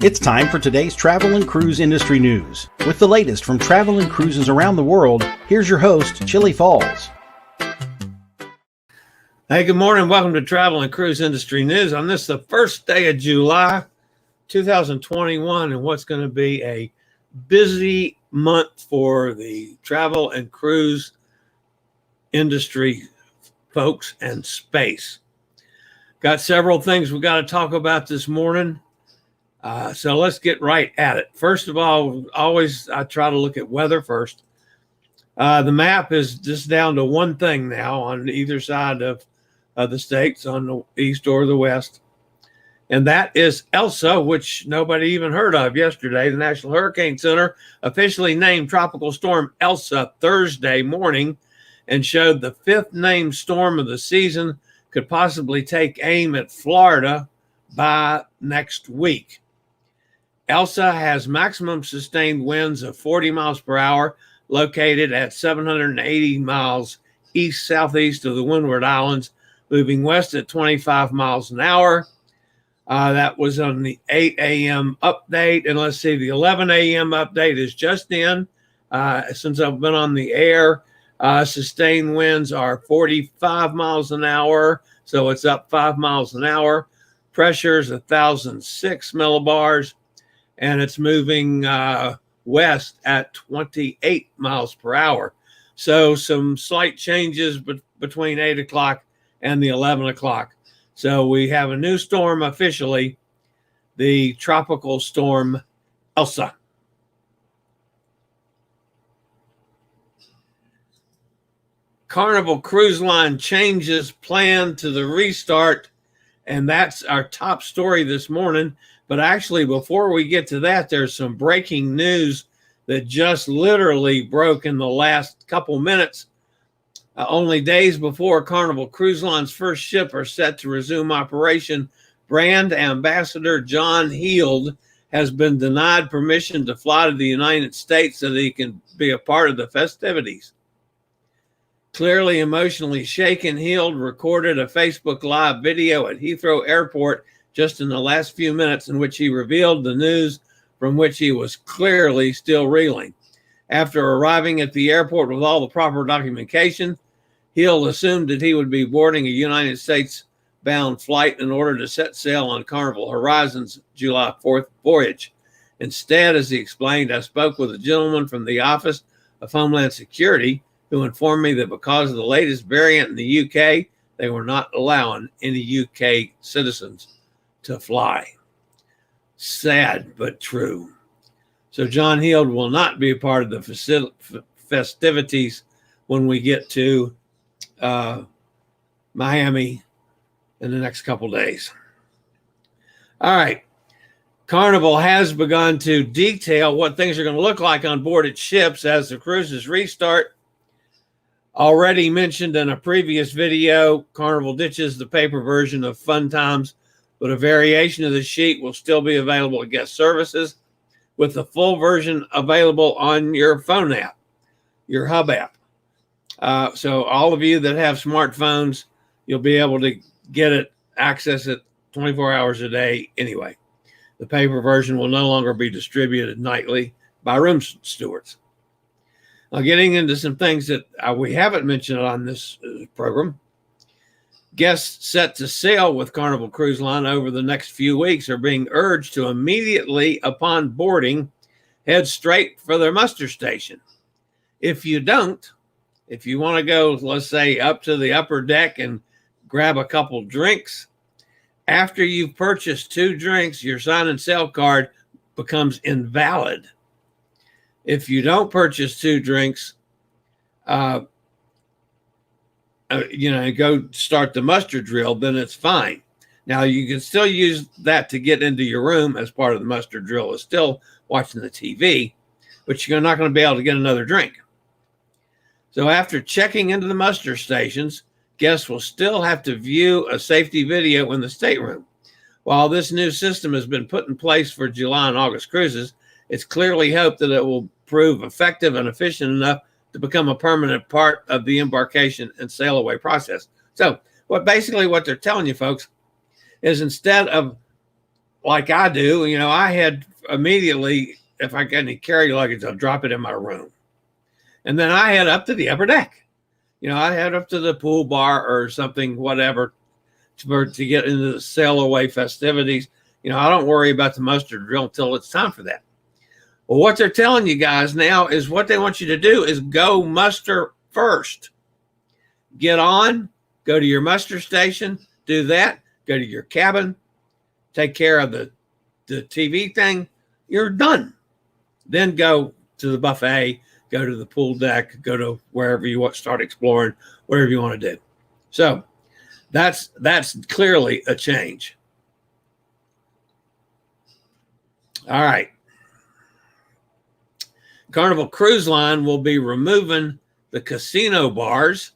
It's time for today's travel and cruise industry news. With the latest from travel and cruises around the world, here's your host, Chillie Falls. Hey, good morning. Welcome to Travel and Cruise Industry News on this, the first day of July, 2021, and what's going to be a busy month for the travel and cruise industry folks and space. Got several things we got to talk about this morning. So let's get right at it. First of all, I try to look at weather first. The map is just down to one thing now on either side of the states, on the east or the west. And that is Elsa, which nobody even heard of yesterday. The National Hurricane Center officially named Tropical Storm Elsa Thursday morning and showed the fifth named storm of the season could possibly take aim at Florida by next week. Elsa has maximum sustained winds of 40 miles per hour, located at 780 miles east-southeast of the Windward Islands, moving west at 25 miles an hour. That was on the 8 a.m. update. And let's see, the 11 a.m. update is just in. Since I've been on the air, sustained winds are 45 miles an hour, so it's up 5 miles an hour. Pressure is 1,006 millibars. And it's moving west at 28 miles per hour. So some slight changes between 8 o'clock and the 11 o'clock. So we have a new storm officially, the Tropical Storm Elsa. Carnival Cruise Line changes plan to the restart, and that's our top story this morning. But actually, before we get to that, there's some breaking news that just literally broke in the last couple minutes. Only days before Carnival Cruise Line's first ship are set to resume operation, brand ambassador John Heald has been denied permission to fly to the United States so that he can be a part of the festivities. Clearly emotionally shaken, Heald recorded a Facebook Live video at Heathrow Airport just in the last few minutes, in which he revealed the news from which he was clearly still reeling. After arriving at the airport with all the proper documentation, Heald assumed that he would be boarding a United States-bound flight in order to set sail on Carnival Horizon's July 4th voyage. Instead, as he explained, I spoke with a gentleman from the Office of Homeland Security who informed me that because of the latest variant in the UK, they were not allowing any UK citizens to fly. Sad, but true. So John Heald will not be a part of the festivities when we get to Miami in the next couple days. All right. Carnival has begun to detail what things are going to look like on board its ships as the cruises restart. Already mentioned in a previous video, Carnival ditches the paper version of Fun Times, but a variation of the sheet will still be available at guest services, with the full version available on your phone app, your hub app. So all of you that have smartphones, you'll be able to get it, access it 24 hours a day anyway. The paper version will no longer be distributed nightly by room stewards. Now, getting into some things that we haven't mentioned on this program. Guests set to sail with Carnival Cruise Line over the next few weeks are being urged to immediately upon boarding head straight for their muster station. If you don't, if you want to go, let's say, up to the upper deck and grab a couple drinks, after you've purchased 2 drinks, your sign and sail card becomes invalid. If you don't purchase 2 drinks, go start the muster drill, then it's fine. Now, you can still use that to get into your room as part of the muster drill. It's still watching the TV, but you're not going to be able to get another drink. So after checking into the muster stations, guests will still have to view a safety video in the stateroom. While this new system has been put in place for July and August cruises, it's clearly hoped that it will prove effective and efficient enough to become a permanent part of the embarkation and sail away process. So what they're telling you folks is, instead of like I do, I had immediately, if I got any carry luggage, I'll drop it in my room. And then I head up to the upper deck. I head up to the pool bar or something, whatever, to get into the sail away festivities. I don't worry about the muster drill until it's time for that. Well, what they're telling you guys now is what they want you to do is go muster first. Get on, go to your muster station, do that, go to your cabin, take care of the TV thing. You're done. Then go to the buffet, go to the pool deck, go to wherever you want, start exploring, whatever you want to do. So that's clearly a change. All right. Carnival Cruise Line will be removing the casino bars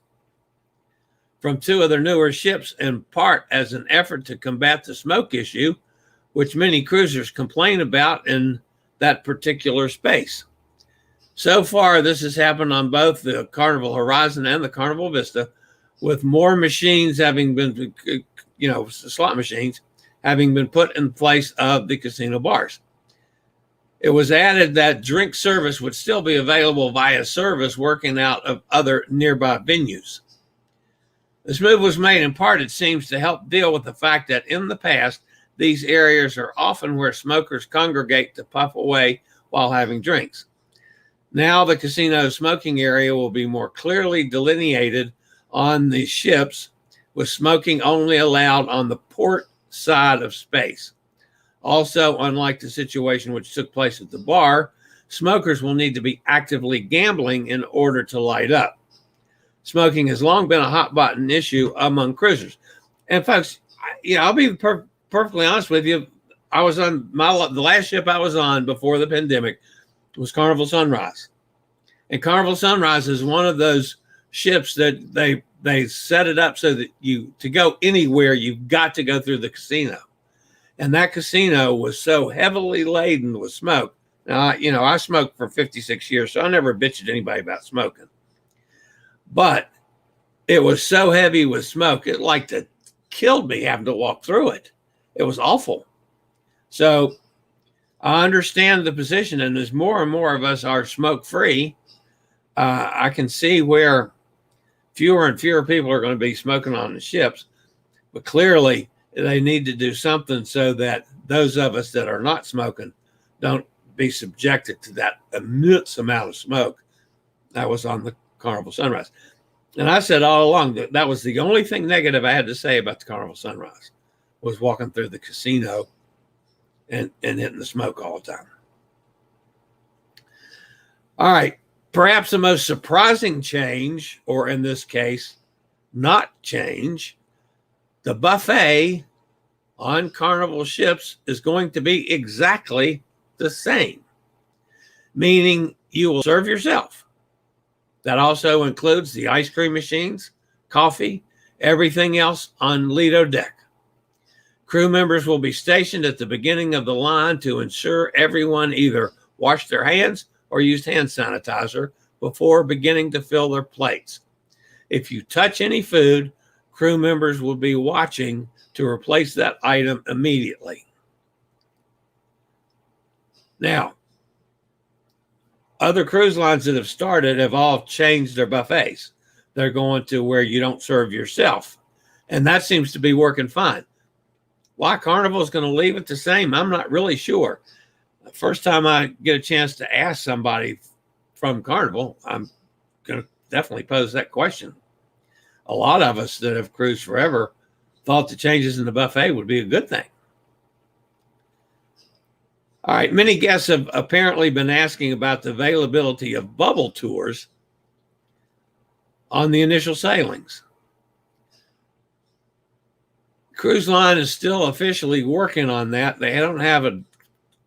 from 2 of their newer ships, in part as an effort to combat the smoke issue, which many cruisers complain about in that particular space. So far, this has happened on both the Carnival Horizon and the Carnival Vista, with more machines having been, slot machines, having been put in place of the casino bars. It was added that drink service would still be available via service working out of other nearby venues. This move was made in part, it seems, to help deal with the fact that in the past, these areas are often where smokers congregate to puff away while having drinks. Now the casino smoking area will be more clearly delineated on the ships, with smoking only allowed on the port side of space. Also, unlike the situation which took place at the bar, smokers will need to be actively gambling in order to light up. Smoking has long been a hot button issue among cruisers. And folks, I'll be perfectly honest with you. I was on the last ship I was on before the pandemic was Carnival Sunrise. And Carnival Sunrise is one of those ships that they set it up so that to go anywhere, you've got to go through the casino. And that casino was so heavily laden with smoke. Now, I smoked for 56 years, so I never bitched at anybody about smoking. But it was so heavy with smoke, it killed me having to walk through it. It was awful. So I understand the position, and as more and more of us are smoke-free, I can see where fewer and fewer people are going to be smoking on the ships. But clearly, they need to do something so that those of us that are not smoking don't be subjected to that immense amount of smoke that was on the Carnival Sunrise. And I said all along that was the only thing negative I had to say about the Carnival Sunrise, was walking through the casino and hitting the smoke all the time. All right. Perhaps the most surprising change, or in this case, not change, the buffet on Carnival ships is going to be exactly the same, meaning you will serve yourself. That also includes the ice cream machines, coffee, everything else on Lido deck. Crew members will be stationed at the beginning of the line to ensure everyone either washed their hands or used hand sanitizer before beginning to fill their plates. If you touch any food, crew members will be watching to replace that item immediately. Now, other cruise lines that have started have all changed their buffets. They're going to where you don't serve yourself. And that seems to be working fine. Why Carnival is going to leave it the same, I'm not really sure. The first time I get a chance to ask somebody from Carnival, I'm going to definitely pose that question. A lot of us that have cruised forever thought the changes in the buffet would be a good thing. All right, many guests have apparently been asking about the availability of bubble tours on the initial sailings. Cruise line is still officially working on that. They don't have a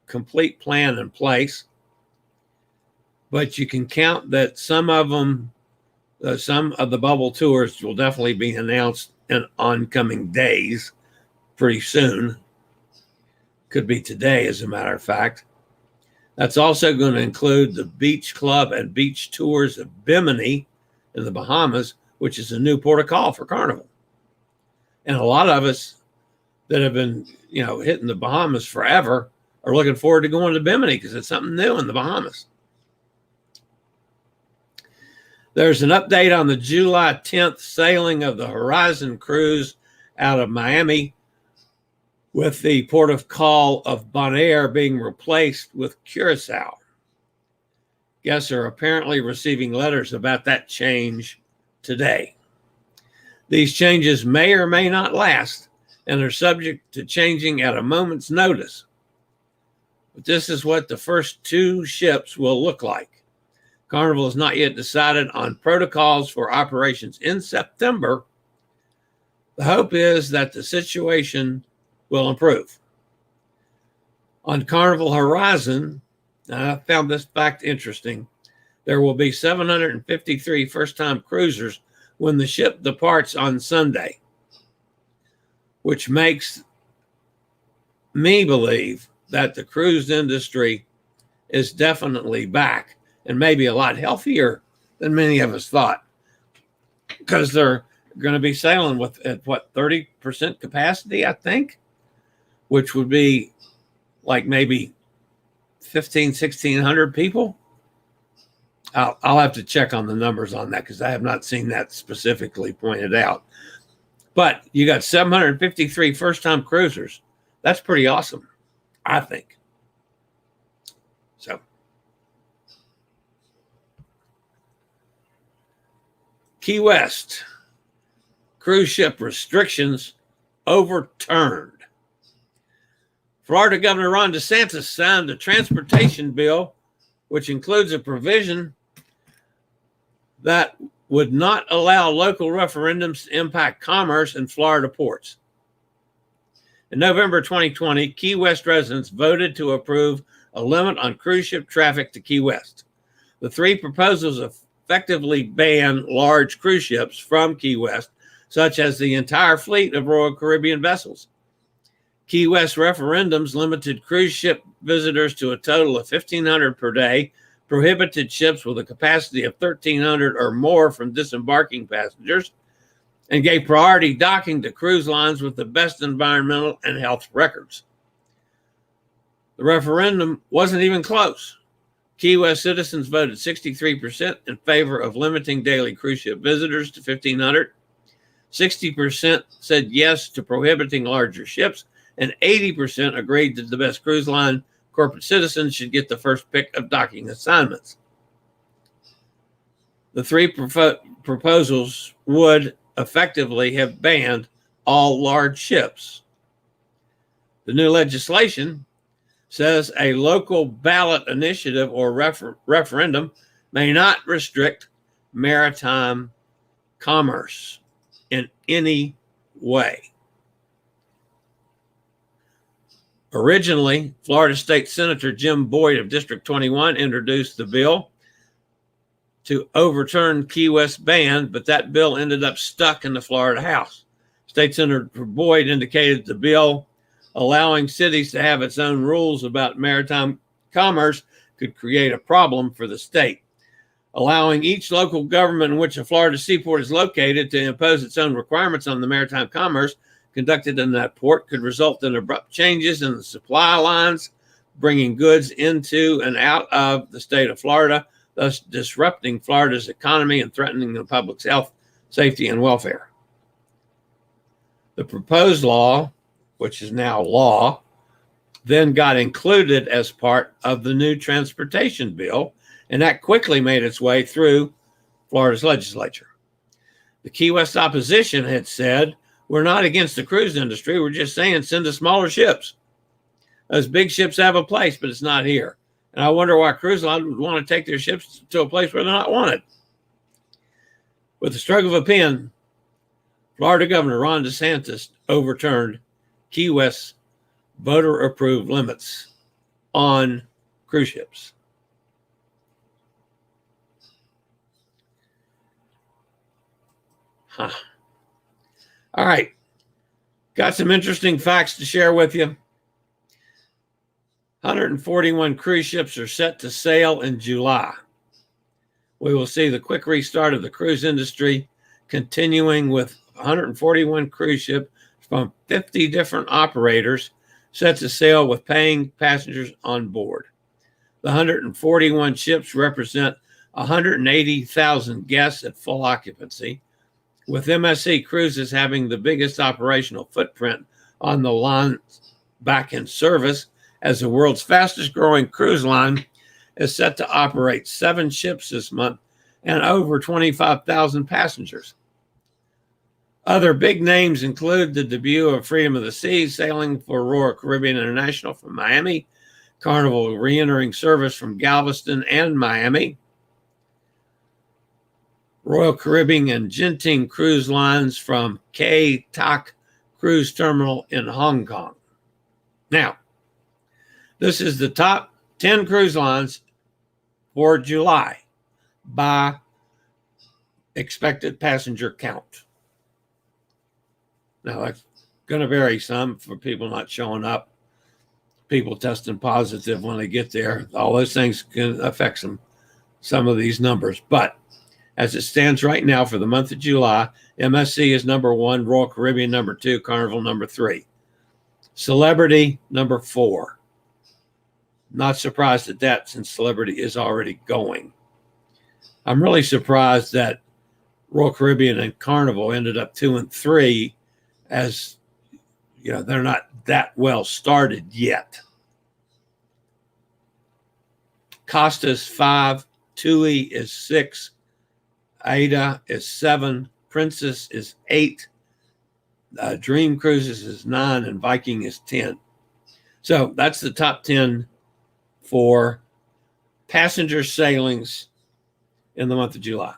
complete plan in place, but you can count that some of the bubble tours will definitely be announced in oncoming days pretty soon. Could be today, as a matter of fact. That's also going to include the Beach Club and Beach Tours of Bimini in the Bahamas, which is a new port of call for Carnival. And a lot of us that have been, hitting the Bahamas forever are looking forward to going to Bimini because it's something new in the Bahamas. There's an update on the July 10th sailing of the Horizon cruise out of Miami, with the port of call of Bonaire being replaced with Curacao. Guests are apparently receiving letters about that change today. These changes may or may not last and are subject to changing at a moment's notice. But this is what the first two ships will look like. Carnival has not yet decided on protocols for operations in September. The hope is that the situation will improve. On Carnival Horizon, I found this fact interesting. There will be 753 first-time cruisers when the ship departs on Sunday, which makes me believe that the cruise industry is definitely back and maybe a lot healthier than many of us thought, because they're going to be sailing with at 30% capacity, I think, which would be like maybe 1,600 people. I'll have to check on the numbers on that because I have not seen that specifically pointed out. But you got 753 first-time cruisers. That's pretty awesome, I think. So, Key West, cruise ship restrictions overturned. Florida Governor Ron DeSantis signed a transportation bill, which includes a provision that would not allow local referendums to impact commerce in Florida ports. In November 2020, Key West residents voted to approve a limit on cruise ship traffic to Key West. The three proposals effectively ban large cruise ships from Key West, such as the entire fleet of Royal Caribbean vessels. Key West referendums limited cruise ship visitors to a total of 1,500 per day, prohibited ships with a capacity of 1,300 or more from disembarking passengers, and gave priority docking to cruise lines with the best environmental and health records. The referendum wasn't even close. Key West citizens voted 63% in favor of limiting daily cruise ship visitors to 1,500. 60% said yes to prohibiting larger ships, and 80% agreed that the best cruise line corporate citizens should get the first pick of docking assignments. The three proposals would effectively have banned all large ships. The new legislation says a local ballot initiative or referendum may not restrict maritime commerce in any way. Originally, Florida State Senator Jim Boyd of District 21 introduced the bill to overturn Key West ban, but that bill ended up stuck in the Florida House. State Senator Boyd indicated the bill allowing cities to have its own rules about maritime commerce could create a problem for the state. Allowing each local government in which a Florida seaport is located to impose its own requirements on the maritime commerce conducted in that port could result in abrupt changes in the supply lines, bringing goods into and out of the state of Florida, thus disrupting Florida's economy and threatening the public's health, safety, and welfare. The proposed law, which is now law, then got included as part of the new transportation bill, and that quickly made its way through Florida's legislature. The Key West opposition had said, "We're not against the cruise industry. We're just saying send us smaller ships. Those big ships have a place, but it's not here." And I wonder why cruise lines would want to take their ships to a place where they're not wanted. With the stroke of a pen, Florida Governor Ron DeSantis overturned Key West's voter-approved limits on cruise ships. All right. Got some interesting facts to share with you. 141 cruise ships are set to sail in July. We will see the quick restart of the cruise industry continuing with 141 cruise ships from 50 different operators set to sail with paying passengers on board. The 141 ships represent 180,000 guests at full occupancy, with MSC Cruises having the biggest operational footprint on the line back in service, as the world's fastest growing cruise line is set to operate 7 ships this month and over 25,000 passengers. Other big names include the debut of Freedom of the Seas sailing for Royal Caribbean International from Miami, Carnival re-entering service from Galveston and Miami, Royal Caribbean and Genting cruise lines from Kai Tak Cruise Terminal in Hong Kong. Now, this is the top 10 cruise lines for July by expected passenger count. Now, that's going to vary some for people not showing up, people testing positive when they get there. All those things can affect some of these numbers. But as it stands right now for the month of July, MSC is number 1, Royal Caribbean number 2, Carnival number 3. Celebrity number 4. Not surprised at that, since Celebrity is already going. I'm really surprised that Royal Caribbean and Carnival ended up 2 and 3, as you know, they're not that well started yet. Costa's 5, TUI is 6, Ada is 7, Princess is 8, Dream Cruises is 9, and Viking is 10. So that's the top 10 for passenger sailings in the month of July.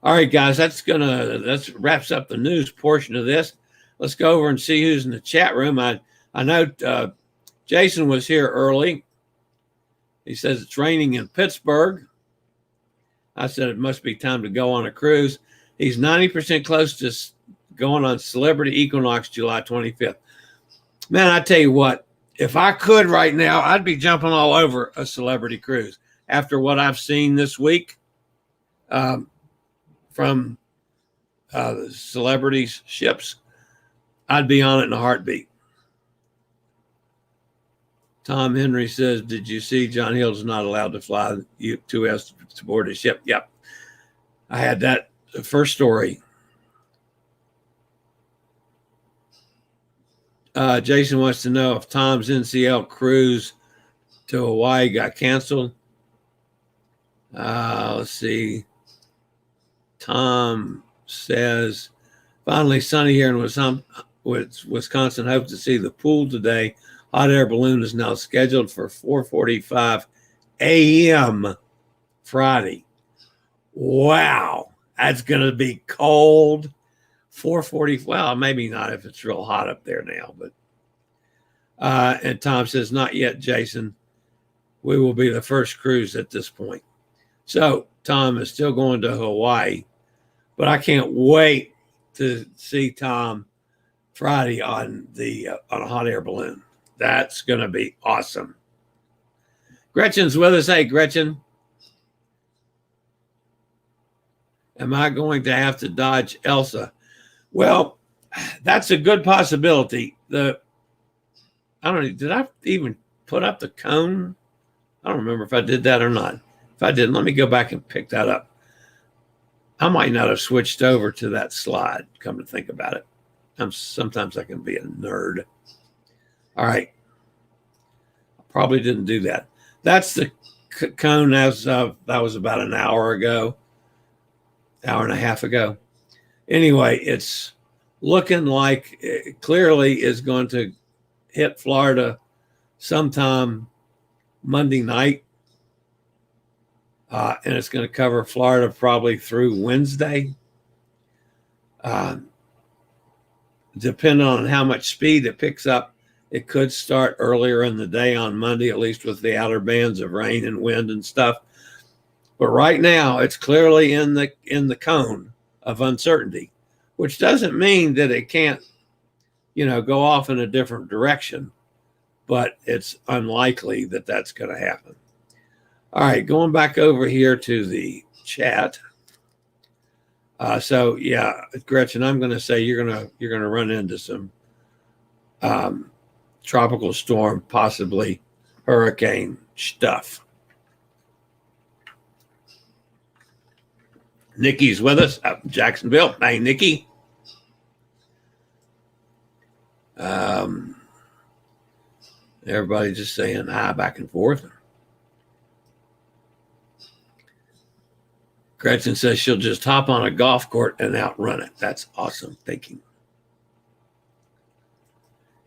All right, guys, that wraps up the news portion of this. Let's go over and see who's in the chat room. I know Jason was here early. He says it's raining in Pittsburgh. I said it must be time to go on a cruise. He's 90% close to going on Celebrity Equinox July 25th. Man, I tell you what, if I could right now, I'd be jumping all over a Celebrity cruise. After what I've seen this week from the Celebrity's ships, I'd be on it in a heartbeat. Tom Henry says, did you see John Hill's not allowed to fly U2S to board his ship? Yep. I had that first story. Jason wants to know if Tom's NCL cruise to Hawaii got canceled. Let's see. Tom says, finally sunny here in Wisconsin. Hope to see the pool today. Hot air balloon is now scheduled for 4:45 a.m. Friday. Wow, that's going to be cold. 4:40. Well, maybe not if it's real hot up there now. But and Tom says, not yet, Jason. We will be the first cruise at this point. So Tom is still going to Hawaii, but I can't wait to see Tom Friday on a hot air balloon. That's going to be awesome. Gretchen's with us. Hey, Gretchen. Am I going to have to dodge Elsa? Well, that's a good possibility. I don't know. Did I even put up the cone? I don't remember if I did that or not. If I didn't, let me go back and pick that up. I might not have switched over to that slide, come to think about it. Sometimes I can be a nerd. All right. I probably didn't do that. That's the cone as of, that was about an hour ago, hour and a half ago. Anyway, it's looking like it clearly is going to hit Florida sometime Monday night. And it's going to cover Florida probably through Wednesday. Depending on how much speed it picks up, it could start earlier in the day on Monday, at least with the outer bands of rain and wind and stuff. But right now, it's clearly in the cone of uncertainty, which doesn't mean that it can't, go off in a different direction. But it's unlikely that that's going to happen. All right, going back over here to the chat. So yeah, Gretchen, I'm going to say you're going to run into some tropical storm, possibly hurricane stuff. Nikki's with us up in Jacksonville. Hey, Nikki. Everybody just saying hi back and forth. Gretchen says she'll just hop on a golf court and outrun it. That's awesome thinking.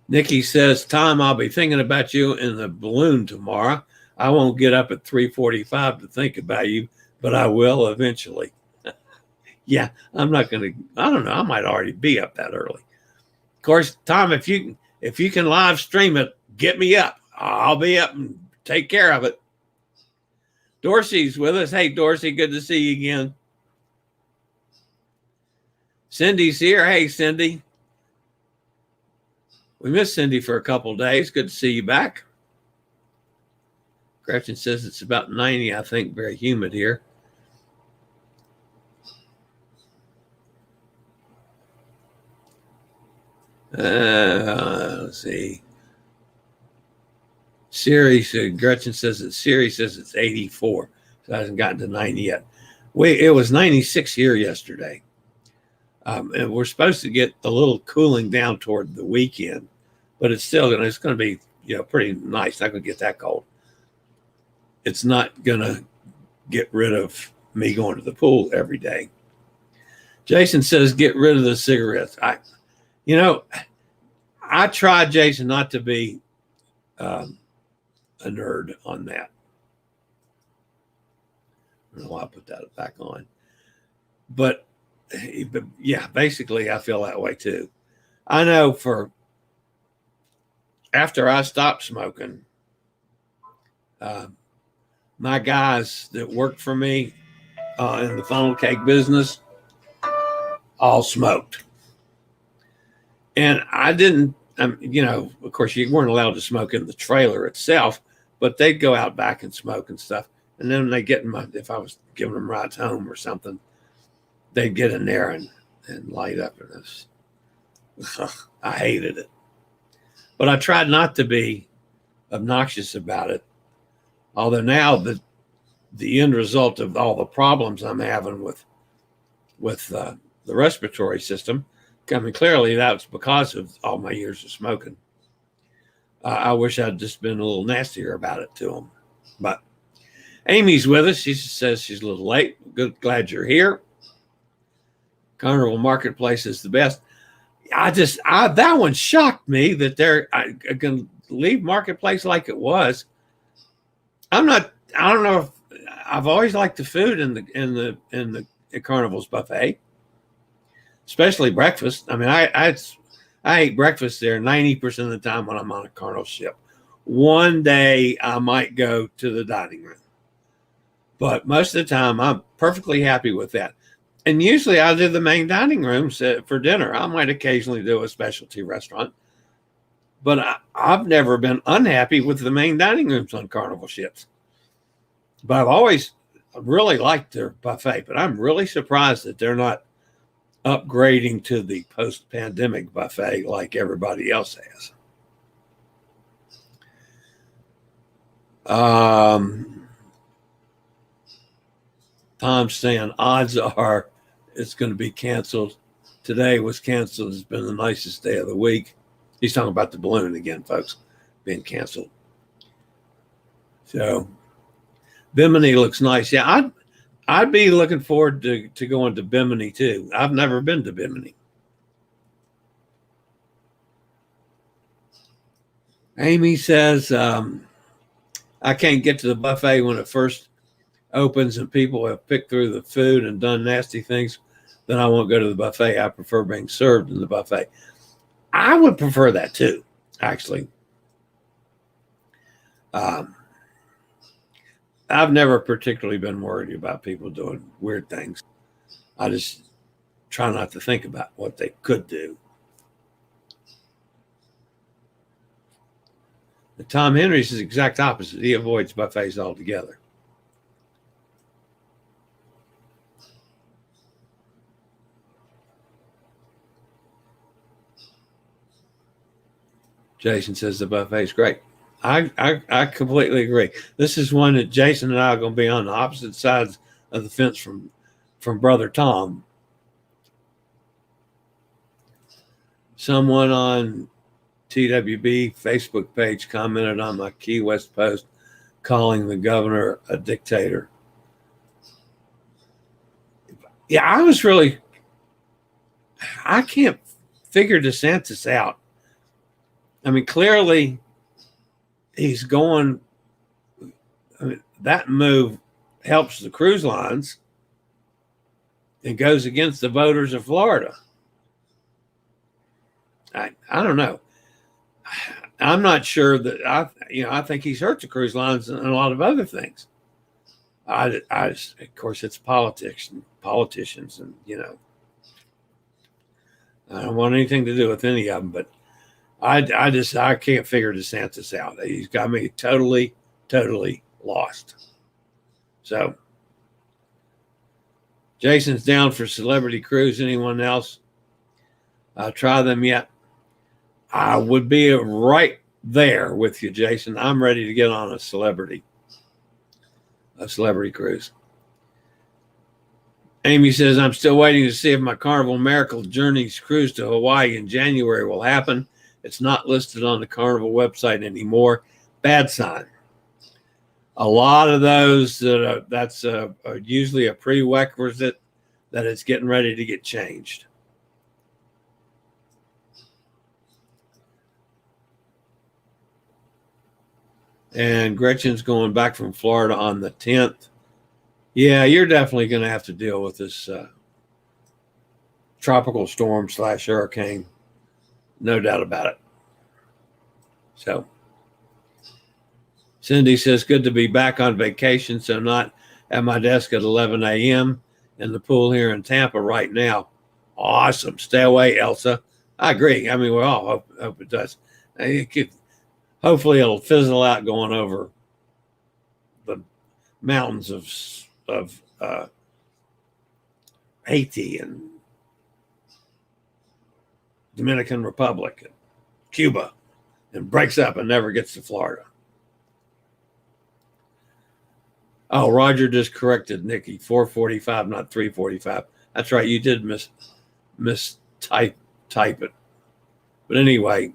Nikki says, Tom, I'll be thinking about you in the balloon tomorrow. I won't get up at 3:45 to think about you, but I will eventually. Yeah, I'm not going to, I don't know, I might already be up that early. Of course, Tom, if you can live stream it, get me up. I'll be up and take care of it. Dorsey's with us. Hey, Dorsey, good to see you again. Cindy's here. Hey, Cindy. We missed Cindy for a couple of days. Good to see you back. Gretchen says it's about 90, I think, very humid here. Let's see. Gretchen says Siri says it's 84. So it hasn't gotten to 90 yet. It was 96 here yesterday. And we're supposed to get a little cooling down toward the weekend, but it's going to be, pretty nice. Not going to get that cold. It's not going to get rid of me going to the pool every day. Jason says, get rid of the cigarettes. I tried, Jason, not to be a nerd on that. I don't know why I put that back on. But yeah, basically, I feel that way too. I know after I stopped smoking, my guys that worked for me in the funnel cake business all smoked. And I didn't, of course, you weren't allowed to smoke in the trailer itself, but they'd go out back and smoke and stuff. And then they get if I was giving them rides home or something, they'd get in there and light up. And I hated it. But I tried not to be obnoxious about it. Although now the end result of all the problems I'm having with the respiratory system, clearly that's because of all my years of smoking. I wish I'd just been a little nastier about it to them. But Amy's with us. She says she's a little late. Glad you're here. Carnival Marketplace is the best. That one shocked me that I can leave Marketplace like it was. I don't know if I've always liked the food in the Carnival's buffet, especially breakfast. I mean, I ate breakfast there 90% of the time when I'm on a Carnival ship. One day I might go to the dining room, but most of the time I'm perfectly happy with that. And usually I do the main dining room for dinner. I might occasionally do a specialty restaurant, but I've never been unhappy with the main dining rooms on Carnival ships. But I've always really liked their buffet, but I'm really surprised that they're not upgrading to the post-pandemic buffet like everybody else has. Tom's saying odds are it's going to be canceled. Today was canceled. It's been the nicest day of the week. He's talking about the balloon again, folks, being canceled. So Bimini looks nice. Yeah, I'd be looking forward to going to Bimini too. I've never been to Bimini. Amy says, I can't get to the buffet when it first opens and people have picked through the food and done nasty things, then I won't go to the buffet. I prefer being served in the buffet. I would prefer that too, actually. I've never particularly been worried about people doing weird things. I just try not to think about what they could do. And Tom Henry's is the exact opposite. He avoids buffets altogether. Jason says the buffet's great. I completely agree. This is one that Jason and I are going to be on the opposite sides of the fence from Brother Tom. Someone on TWB Facebook page commented on my Key West post calling the governor a dictator. Yeah, I can't figure DeSantis out. I mean, clearly he's going, that move helps the cruise lines and goes against the voters of Florida. I don't know. I'm not sure that I think he's hurt the cruise lines and a lot of other things. Of course, it's politicians, and I don't want anything to do with any of them. But I can't figure DeSantis out. He's got me totally lost. So Jason's down for Celebrity Cruise. Anyone else try them yet? I would be right there with you, Jason. I'm ready to get on a celebrity cruise. Amy says, I'm still waiting to see if my Carnival Miracle Journeys cruise to Hawaii in January will happen. It's not listed on the Carnival website anymore. Bad sign. A lot of those that's usually a prerequisite that it's getting ready to get changed. And Gretchen's going back from Florida on the 10th. Yeah, you're definitely going to have to deal with this tropical storm / hurricane. No doubt about it. So Cindy says, good to be back on vacation, so not at my desk at 11 a.m. in the pool here in Tampa right now. Awesome. Stay away, Elsa. I agree. I mean, we all hope it does. Hopefully it'll fizzle out going over the mountains of Haiti and Dominican Republic and Cuba and breaks up and never gets to Florida. Oh, Roger just corrected Nikki. 445, not 345. That's right. You did type it. But anyway,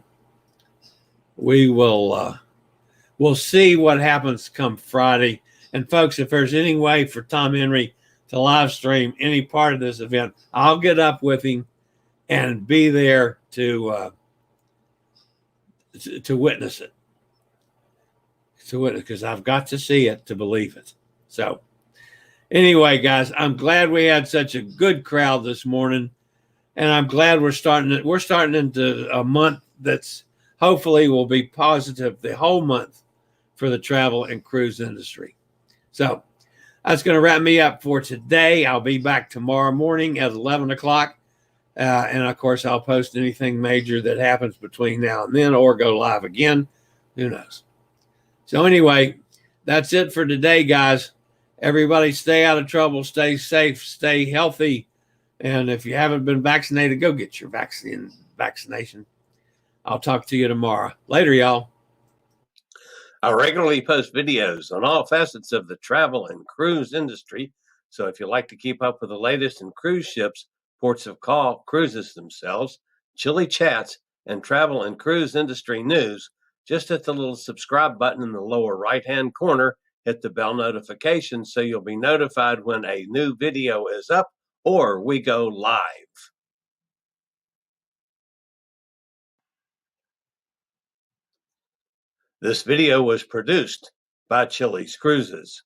we'll see what happens come Friday. And folks, if there's any way for Tom Henry to live stream any part of this event, I'll get up with him and be there to witness it. To witness, because I've got to see it to believe it. So anyway, guys, I'm glad we had such a good crowd this morning, and I'm glad we're starting into a month that's hopefully will be positive the whole month for the travel and cruise industry. So that's going to wrap me up for today. I'll be back tomorrow morning at 11 o'clock. And of course, I'll post anything major that happens between now and then or go live again. Who knows? So anyway, that's it for today, guys. Everybody stay out of trouble, stay safe, stay healthy. And if you haven't been vaccinated, go get your vaccination. I'll talk to you tomorrow. Later, y'all. I regularly post videos on all facets of the travel and cruise industry. So if you like to keep up with the latest in cruise ships, ports of call, cruises themselves, Chillie chats, and travel and cruise industry news, just hit the little subscribe button in the lower right-hand corner. Hit the bell notification so you'll be notified when a new video is up or we go live. This video was produced by Chillie's Cruises.